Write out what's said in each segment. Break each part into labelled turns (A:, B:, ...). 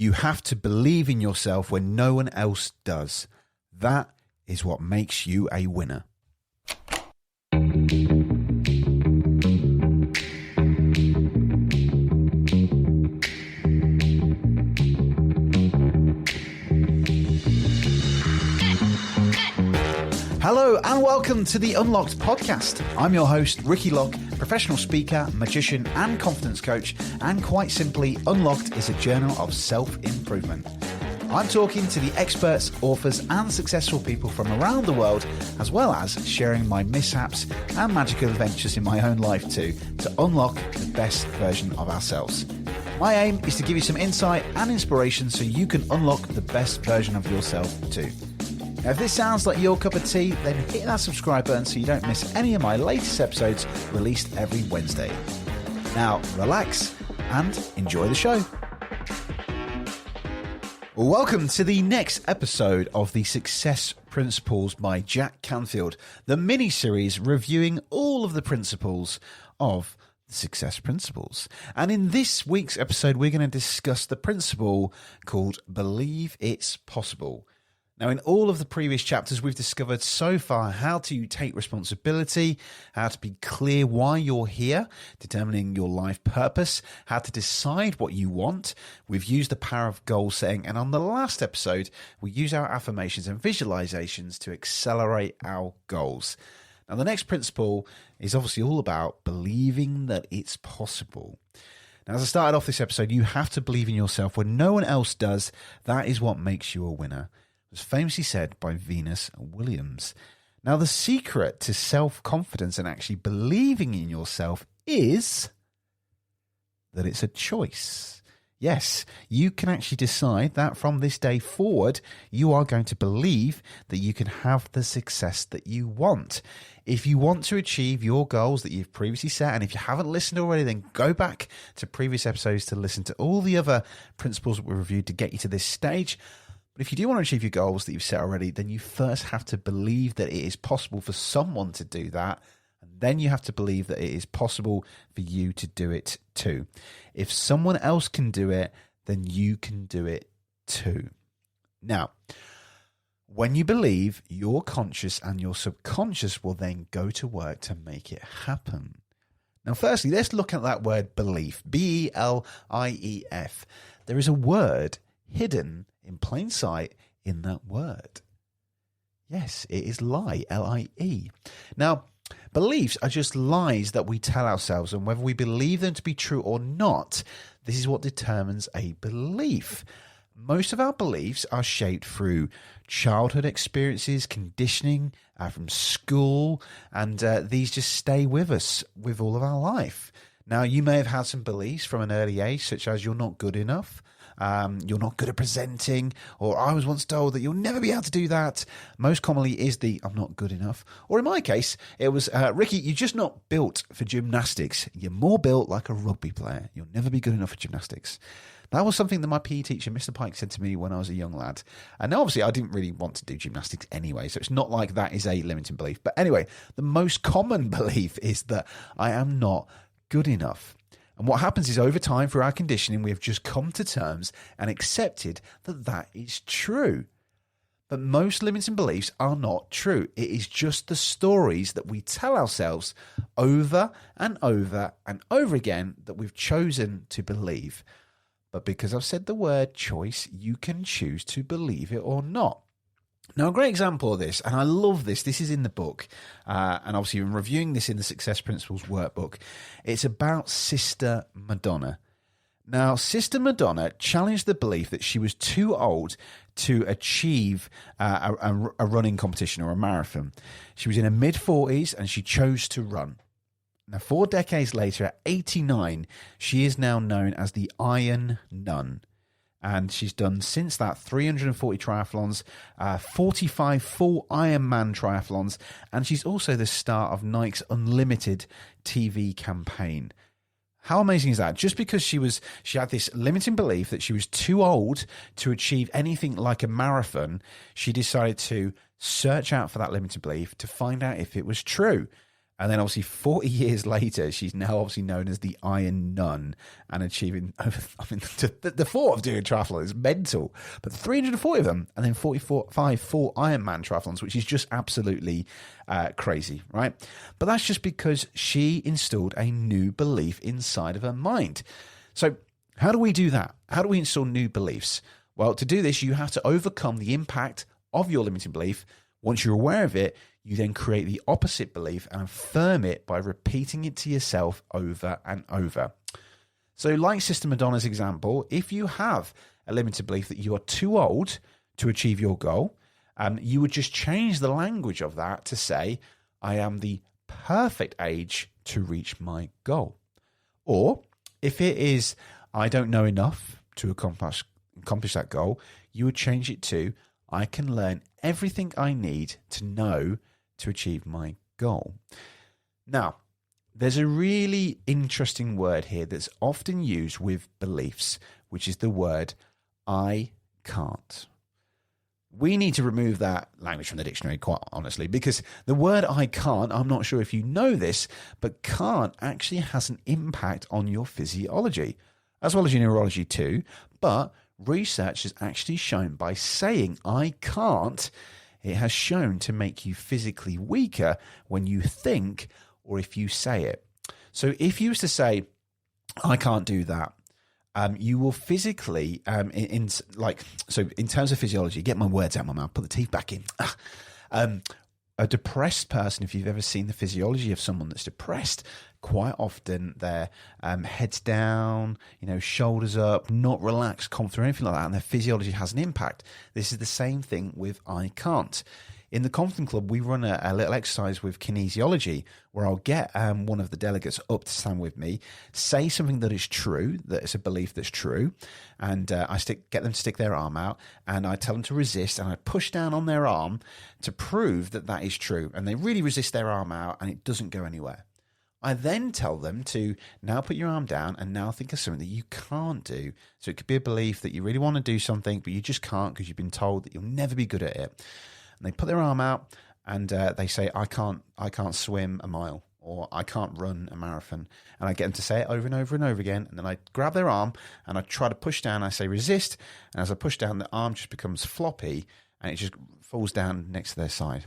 A: You have to believe in yourself when no one else does. That is what makes you a winner. Hello and welcome to the Unlocked podcast. I'm your host, Ricky Locke, professional speaker, magician and confidence coach. And quite simply, Unlocked is a journal of self-improvement. I'm talking to the experts, authors and successful people from around the world, as well as sharing my mishaps and magical adventures in my own life too, to unlock the best version of ourselves. My aim is to give you some insight and inspiration so you can unlock the best version of yourself too. Now, if this sounds like your cup of tea, then hit that subscribe button so you don't miss any of my latest episodes released every Wednesday. Now, relax and enjoy the show. Well, welcome to the next episode of the Success Principles by Jack Canfield, the mini-series reviewing all of the principles of the Success Principles. And in this week's episode, we're going to discuss the principle called Believe It's Possible. Now, in all of the previous chapters, we've discovered so far how to take responsibility, how to be clear why you're here, determining your life purpose, how to decide what you want. We've used the power of goal setting. And on the last episode, we use our affirmations and visualizations to accelerate our goals. Now, the next principle is obviously all about believing that it's possible. Now, as I started off this episode, you have to believe in yourself when no one else does. That is what makes you a winner. Was famously said by Venus Williams. Now, the secret to self-confidence and actually believing in yourself is that it's a choice. Yes, you can actually decide that from this day forward, you are going to believe that you can have the success that you want. If you want to achieve your goals that you've previously set, and if you haven't listened already, then go back to previous episodes to listen to all the other principles that we reviewed to get you to this stage. But if you do want to achieve your goals that you've set already, then you first have to believe that it is possible for someone to do that. And then you have to believe that it is possible for you to do it too. If someone else can do it, then you can do it too. Now, when you believe, your conscious and your subconscious will then go to work to make it happen. Now, firstly, let's look at that word belief, B-E-L-I-E-F. There is a word hidden in plain sight in that word. Yes, it is lie, L-I-E. Now, beliefs are just lies that we tell ourselves, and whether we believe them to be true or not, this is what determines a belief. Most of our beliefs are shaped through childhood experiences, conditioning from school, and these just stay with us with all of our life. Now, you may have had some beliefs from an early age, such as you're not good enough, you're not good at presenting, or I was once told that you'll never be able to do that. Most commonly is the I'm not good enough. Or in my case, it was, Ricky, you're just not built for gymnastics. You're more built like a rugby player. You'll never be good enough for gymnastics. That was something that my PE teacher, Mr. Pike, said to me when I was a young lad. And obviously, I didn't really want to do gymnastics anyway, so it's not like that is a limiting belief. But anyway, the most common belief is that I am not good enough. And what happens is over time, through our conditioning, we have just come to terms and accepted that that is true. But most limiting beliefs are not true. It is just the stories that we tell ourselves over and over and over again that we've chosen to believe. But because I've said the word choice, you can choose to believe it or not. Now, a great example of this, and I love this, this is in the book, and obviously I'm reviewing this in the Success Principles workbook. It's about Sister Madonna. Now, Sister Madonna challenged the belief that she was too old to achieve a running competition or a marathon. She was in her mid-40s and she chose to run. Now, 4 decades later, at 89, she is now known as the Iron Nun. And she's done since that 340 triathlons, 45 full Ironman triathlons, and she's also the star of Nike's Unlimited TV campaign. How amazing is that? Just because she had this limiting belief that she was too old to achieve anything like a marathon, she decided to search out for that limiting belief to find out if it was true. And then obviously 40 years later, she's now obviously known as the Iron Nun and achieving, I mean, the thought of doing a triathlon is mental, but 340 of them and then 4 Ironman triathlons, which is just absolutely crazy, right? But that's just because she installed a new belief inside of her mind. So how do we do that? How do we install new beliefs? Well, to do this, you have to overcome the impact of your limiting belief. Once you're aware of it, you then create the opposite belief and affirm it by repeating it to yourself over and over. So like Sister Madonna's example, if you have a limited belief that you are too old to achieve your goal, you would just change the language of that to say, I am the perfect age to reach my goal. Or if it is, I don't know enough to accomplish that goal, you would change it to, I can learn everything I need to know to achieve my goal. Now, there's a really interesting word here that's often used with beliefs, which is the word I can't. We need to remove that language from the dictionary, quite honestly, because the word I can't, I'm not sure if you know this, but can't actually has an impact on your physiology, as well as your neurology too. But research has actually shown by saying I can't, it has shown to make you physically weaker when you think or if you say it. So if you was to say, I can't do that, you will physically, in terms of physiology, get my words out of my mouth, put the teeth back in. A depressed person, if you've ever seen the physiology of someone that's depressed, quite often their heads down, shoulders up, not relaxed, confident, or anything like that, and their physiology has an impact. This is the same thing with I can't. In the Confident Club, we run a little exercise with kinesiology where I'll get one of the delegates up to stand with me, say something that is true, that is a belief that's true, and I get them to stick their arm out, and I tell them to resist, and I push down on their arm to prove that that is true, and they really resist their arm out, and it doesn't go anywhere. I then tell them to now put your arm down and now think of something that you can't do. So it could be a belief that you really want to do something, but you just can't because you've been told that you'll never be good at it. And they put their arm out and they say, I can't swim a mile, or I can't run a marathon. And I get them to say it over and over and over again. And then I grab their arm and I try to push down. I say resist. And as I push down, the arm just becomes floppy and it just falls down next to their side.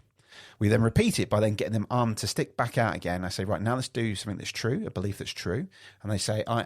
A: We then repeat it by then getting them arm to stick back out again. I say, right, now let's do something that's true, a belief that's true. And they say, I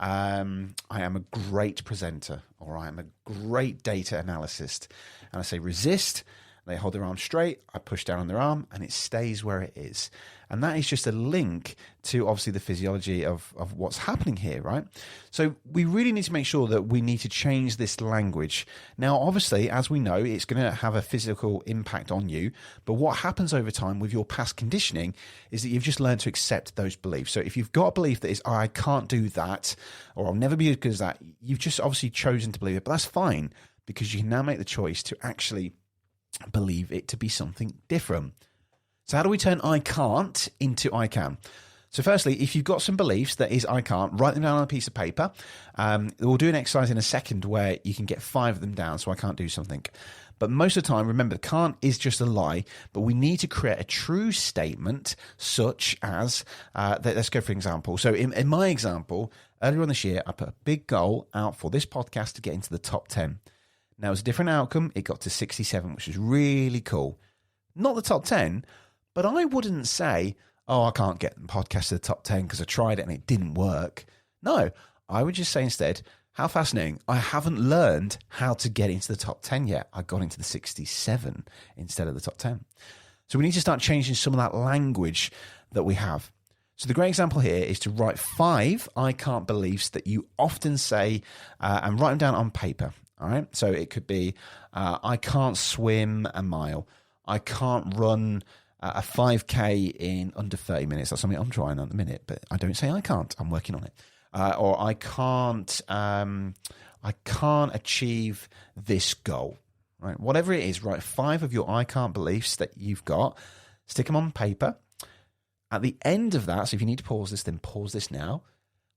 A: am a great presenter, or I am a great data analyst. And I say resist. They hold their arm straight, I push down on their arm, and it stays where it is. And that is just a link to, obviously, the physiology of what's happening here, right? So we really need to make sure that we need to change this language. Now, obviously, as we know, it's going to have a physical impact on you. But what happens over time with your past conditioning is that you've just learned to accept those beliefs. So if you've got a belief that is, oh, I can't do that, or I'll never be as good as that, you've just obviously chosen to believe it. But that's fine, because you can now make the choice to actually believe it to be something different. So how do we turn I can't into I can? So firstly, if you've got some beliefs that is I can't, write them down on a piece of paper. We'll do an exercise in a second where you can get 5 of them down, so I can't do something. But most of the time, remember, can't is just a lie, but we need to create a true statement such as, let's go for example. So in my example, earlier on this year, I put a big goal out for this podcast to get into the top 10. Now, it was a different outcome. It got to 67, which was really cool. Not the top 10, but I wouldn't say, oh, I can't get the podcast to the top 10 because I tried it and it didn't work. No, I would just say instead, how fascinating. I haven't learned how to get into the top 10 yet. I got into the 67 instead of the top 10. So we need to start changing some of that language that we have. So the great example here is to write 5 I can't beliefs that you often say and write them down on paper. All right. So it could be, I can't swim a mile. I can't run a 5K in under 30 minutes. That's something I'm trying at the minute, but I don't say I can't. I'm working on it. Or I can't achieve this goal. Right. Whatever it is, write 5 of your I can't beliefs that you've got. Stick them on paper. At the end of that, so if you need to pause this, then pause this now.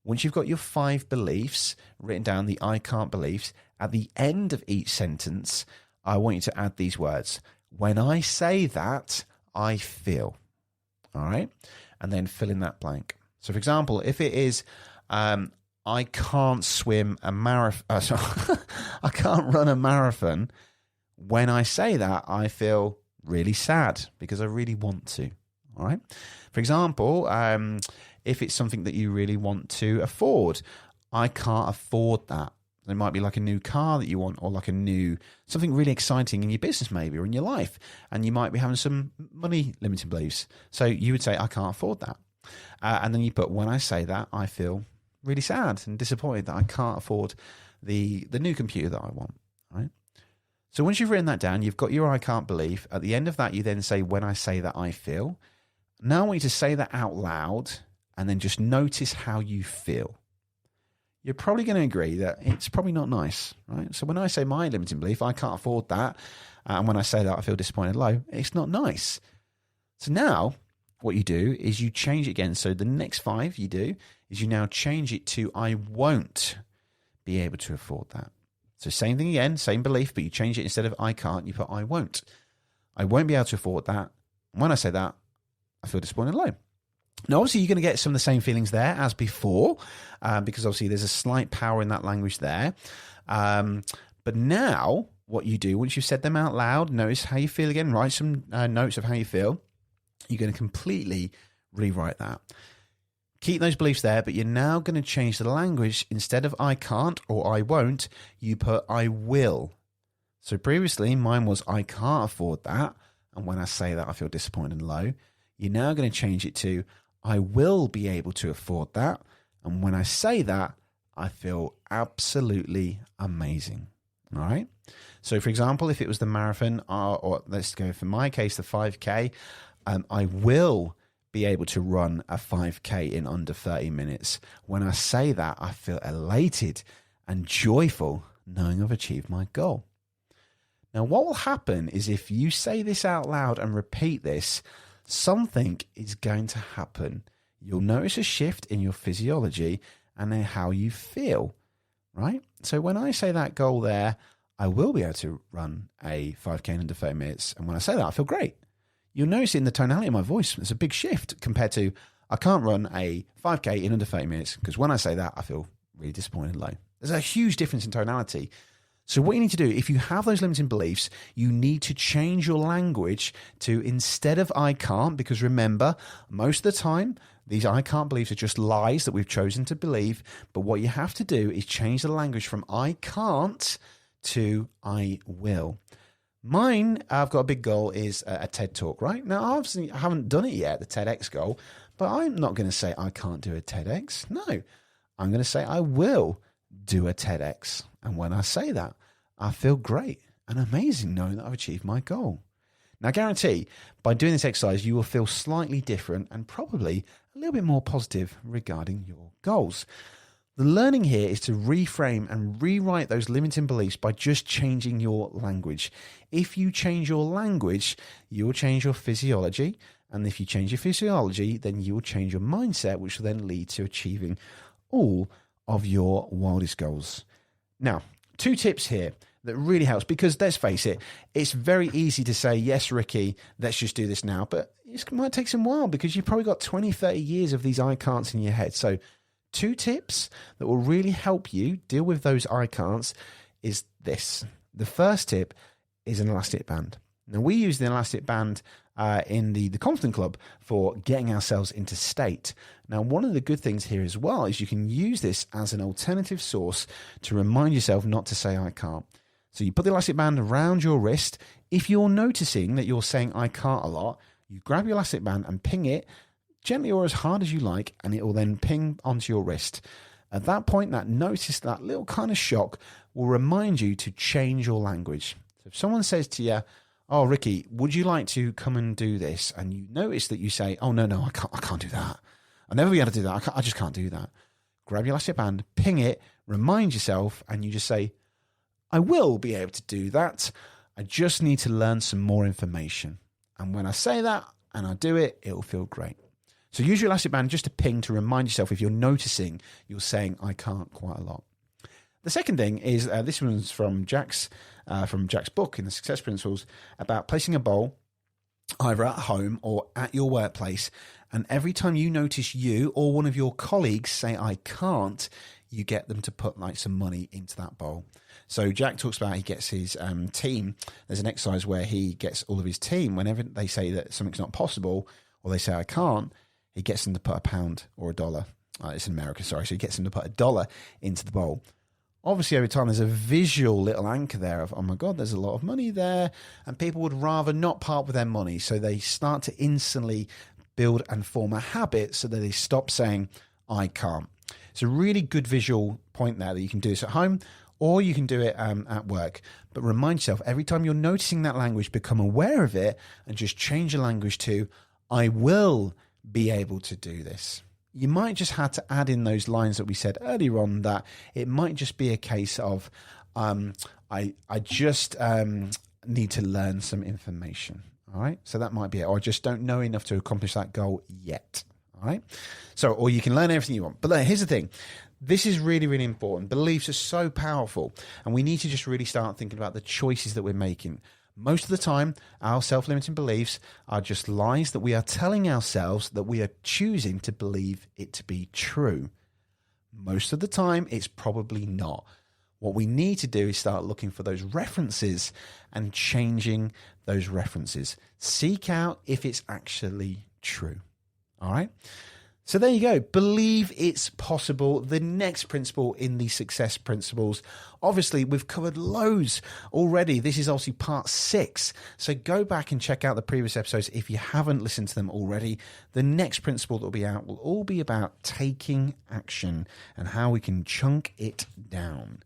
A: Once you've got your 5 beliefs written down, the I can't beliefs, at the end of each sentence, I want you to add these words. When I say that, I feel. All right. And then fill in that blank. So, for example, if it is, I can't swim a marathon, I can't run a marathon. When I say that, I feel really sad because I really want to. All right. For example, if it's something that you really want to afford, I can't afford that. There might be like a new car that you want, or like something really exciting in your business maybe, or in your life. And you might be having some money limiting beliefs. So you would say, I can't afford that. And then you put, when I say that, I feel really sad and disappointed that I can't afford the new computer that I want. Right. So once you've written that down, you've got your I can't belief. At the end of that, you then say, when I say that, I feel. Now I want you to say that out loud and then just notice how you feel. You're probably going to agree that it's probably not nice, right? So when I say my limiting belief, I can't afford that. And when I say that, I feel disappointed low, it's not nice. So now what you do is you change it again. So the next 5 you do is you now change it to, I won't be able to afford that. So same thing again, same belief, but you change it. Instead of I can't, you put I won't. I won't be able to afford that. And when I say that, I feel disappointed low. Now, obviously, you're going to get some of the same feelings there as before, because obviously there's a slight power in that language there. But now what you do, once you've said them out loud, notice how you feel again, write some notes of how you feel. You're going to completely rewrite that. Keep those beliefs there, but you're now going to change the language. Instead of I can't or I won't, you put I will. So previously, mine was I can't afford that. And when I say that, I feel disappointed and low. You're now going to change it to I will be able to afford that. And when I say that, I feel absolutely amazing. All right. So, for example, if it was the marathon, or let's go for my case, the 5K, I will be able to run a 5K in under 30 minutes. When I say that, I feel elated and joyful knowing I've achieved my goal. Now, what will happen is if you say this out loud and repeat this, something is going to happen. You'll notice a shift in your physiology and in how you feel, right? So when I say that goal there, I will be able to run a 5K in under 30 minutes. And when I say that, I feel great. You'll notice in the tonality of my voice, there's a big shift compared to I can't run a 5K in under 30 minutes, because when I say that, I feel really disappointed and low. There's a huge difference in tonality. So what you need to do, if you have those limiting beliefs, you need to change your language to, instead of I can't, because remember, most of the time, these I can't beliefs are just lies that we've chosen to believe. But what you have to do is change the language from I can't to I will. Mine, I've got a big goal, is a TED Talk, right? Now, obviously, I haven't done it yet, the TEDx goal, but I'm not going to say I can't do a TEDx. No, I'm going to say I will do a TEDx. And when I say that, I feel great and amazing knowing that I've achieved my goal. Now, I guarantee by doing this exercise, you will feel slightly different and probably a little bit more positive regarding your goals. The learning here is to reframe and rewrite those limiting beliefs by just changing your language. If you change your language, you will change your physiology. And if you change your physiology, then you will change your mindset, which will then lead to achieving all of your wildest goals. Now, 2 tips here that really helps, because let's face it, it's very easy to say, yes, Ricky, let's just do this now. But it might take some while because you've probably got 20, 30 years of these I can'ts in your head. So 2 tips that will really help you deal with those I can'ts is this. The first tip is an elastic band. Now, we use the elastic band in the Confident Club for getting ourselves into state. Now, one of the good things here as well is you can use this as an alternative source to remind yourself not to say I can't. So you put the elastic band around your wrist. If you're noticing that you're saying I can't a lot, you grab your elastic band and ping it gently or as hard as you like, and it will then ping onto your wrist. At that point, that little kind of shock will remind you to change your language. So if someone says to you, oh, Ricky, would you like to come and do this? And you notice that you say, oh, no, I can't do that. I'll never be able to do that. I just can't do that. Grab your elastic band, ping it, remind yourself, and you just say, I will be able to do that. I just need to learn some more information. And when I say that and I do it, it will feel great. So use your elastic band just to ping to remind yourself if you're noticing you're saying I can't quite a lot. The second thing is, this one's from Jack's book in the Success Principles, about placing a bowl either at home or at your workplace. And every time you notice you or one of your colleagues say, I can't, you get them to put like some money into that bowl. So Jack talks about he gets his team. There's an exercise where he gets all of his team, whenever they say that something's not possible or they say, I can't, he gets them to put £1 or $1. It's in America, sorry. So he gets them to put $1 into the bowl. Obviously, over time, there's a visual little anchor there of, oh my God, there's a lot of money there. And people would rather not part with their money. So they start to instantly build and form a habit so that they stop saying, I can't. It's a really good visual point there that you can do this at home or you can do it at work. But remind yourself, every time you're noticing that language, become aware of it and just change your language to, I will be able to do this. You might just have to add in those lines that we said earlier on, that it might just be a case of, I just need to learn some information. All right. So that might be it. Or I just don't know enough to accomplish that goal yet. All right. So, or you can learn everything you want. But here's the thing. This is really, really important. Beliefs are so powerful, and we need to just really start thinking about the choices that we're making. Most of the time, our self-limiting beliefs are just lies that we are telling ourselves that we are choosing to believe it to be true. Most of the time, it's probably not. What we need to do is start looking for those references and changing those references. Seek out if it's actually true. All right? So there you go. Believe it's possible. The next principle in the success principles. Obviously, we've covered loads already. This is obviously part 6. So go back and check out the previous episodes if you haven't listened to them already. The next principle that will be out will all be about taking action and how we can chunk it down.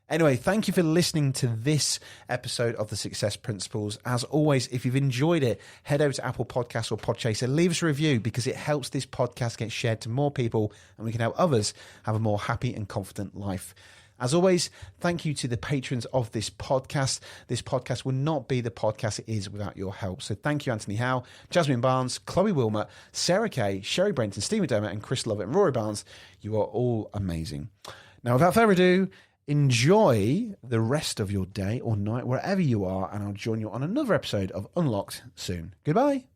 A: Anyway, thank you for listening to this episode of the Success Principles. As always, if you've enjoyed it, head over to Apple Podcasts or Podchaser, leave us a review because it helps this podcast get shared to more people and we can help others have a more happy and confident life. As always, thank you to the patrons of this podcast. This podcast would not be the podcast it is without your help. So thank you, Anthony Howe, Jasmine Barnes, Chloe Wilmot, Sarah Kay, Sherry Brenton, Steve McDermott, and Chris Lovett and Rory Barnes. You are all amazing. Now, without further ado, enjoy the rest of your day or night, wherever you are, and I'll join you on another episode of Unlocked soon. Goodbye.